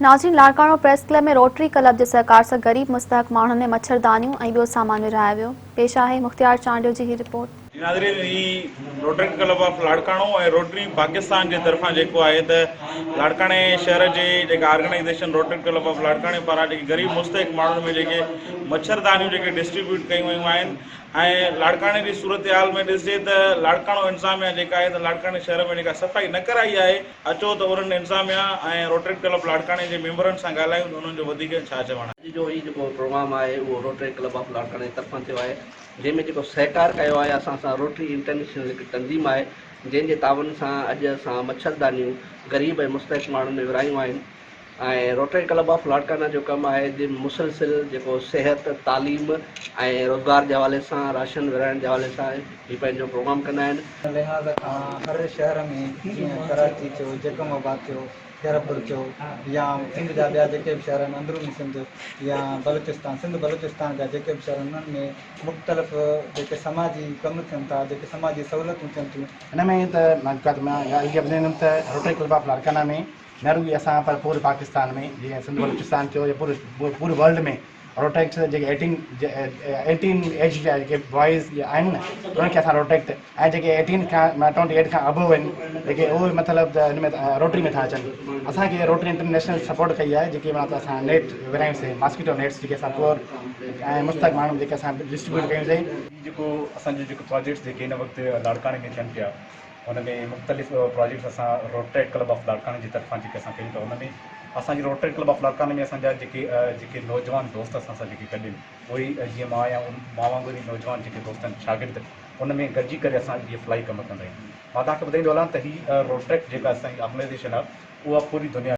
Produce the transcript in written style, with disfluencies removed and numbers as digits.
नाज़रीन, Larkana press club में rotary club के सहकार से गरीब मुस्तहक माण्हुनि ने मच्छरदानियों और ॿियो सामान विरहायो वियो। पेश आहे मुख्तियार चांडियो जी ही रिपोर्ट। नाज़रीन, रोटरी क्लब ऑफ लाड़काणो और रोटरी पाकिस्तान के तरफा जो है लाड़काणे शहर के ऑर्गेनाइजेशन रोटरी क्लब ऑफ लाड़काणे पारा गरीब मुस्तहक माण्हुनि में जेके मच्छरदानियों डिस्ट्रीब्यूट कयूं वयूं आहिनि। लाड़काणे की सूरत हाल में ॾिसिजे तो लाड़काणो इंतजामिया है लाड़काणे शहर में सफ़ाई न कराई है। अचो तो उन्हनि इंतजामिया और रोटरी क्लब लाड़काणे के मेंबरन से ॻाल्हायूं उन्हनि जो वधीक छा चवणु आहे। जो ही जो प्रोग्राम है वो रोटरी क्लब ऑफ लाड़काणे तरफा थियो है, जैमें जो सहकार कयो है असां सां रोटरी इंटरनेशनल हिकु तंज़ीम है, जंहिंजे तावन सां अॼु असां मच्छरदानियूं गरीब ऐं मुस्तहक माण्हुनि में विरायूं आहिनि। ऐं रोटरी क्लब ऑफ लाड़काना जो कमु आहे जिन मुसलसिल जेको सिहत तालीम ऐं रोज़गार जे हवाले सां राशन विराइण जे हवाले सां ही पंहिंजो प्रोग्राम कंदा आहिनि। लिहाज़ खां हर शहर में जीअं कराची थियो, जैकमाबाद थियो, खैरपुर थियो या सिंध जा ॿिया जेके बि शहर आहिनि अंदरूनी सिंध या बलूचिस्तान सिंध बलूचिस्तान जा जेके बि शहर उन्हनि में मुख़्तलिफ़ जेके समाजी कम थियनि था, जेके समाजी सहूलियतूं थियनि थियूं, हिन में त मां इहा ॿुधाईंदुमि त रोटरी क्लब ऑफ लाड़काना में न रुॻी असां पर पूरे पाकिस्तान में जीअं सिंध बलूचिस्तान थियो या पूरे वर्ल्ड में रोटेक्ट जेके 18 एज जा जेके बॉइज़ आहिनि न उन्हनि खे असां रोटेक्ट ऐं जेके 18 खां 28 खां अबव आहिनि जेके उहे मतिलबु त हिन में रोटरी में था अचनि। असांखे रोटरी इंटरनेशनल सपोर्ट कई आहे जेके मतिलबु असां नेट विरायूंसीं मॉस्किटो नेट्स जेके असां पुअर ऐं मुस्तहक माण्हू जेके असां डिस्ट्रीब्यूट कयूंसीं। जेको असांजो जेको प्रोजेक्ट्स जेके हिन वक़्तु लाड़काणे में थियनि पिया उन में मुख़्तलिफ़ प्रोजेक्ट्स असां रोटरी क्लब ऑफ लाड़काणे जी तरफ़ां जेके असां कयूं था उन में असांजी रोटरी क्लब ऑफ लाड़काणे में असांजा जेके नौजवान दोस्त असां सां जेके गॾु उहे जीअं मां या मां वांगुरु ई नौजवान जेके दोस्त आहिनि शागिर्द उन में गॾिजी करे असां इहे फ्लाई कमु कंदा आहियूं। मां तव्हांखे ॿुधाईंदो हलां त हीअ रोटरी जेका असांजी ऑर्गेनाइजेशन आहे उहा पूरी दुनिया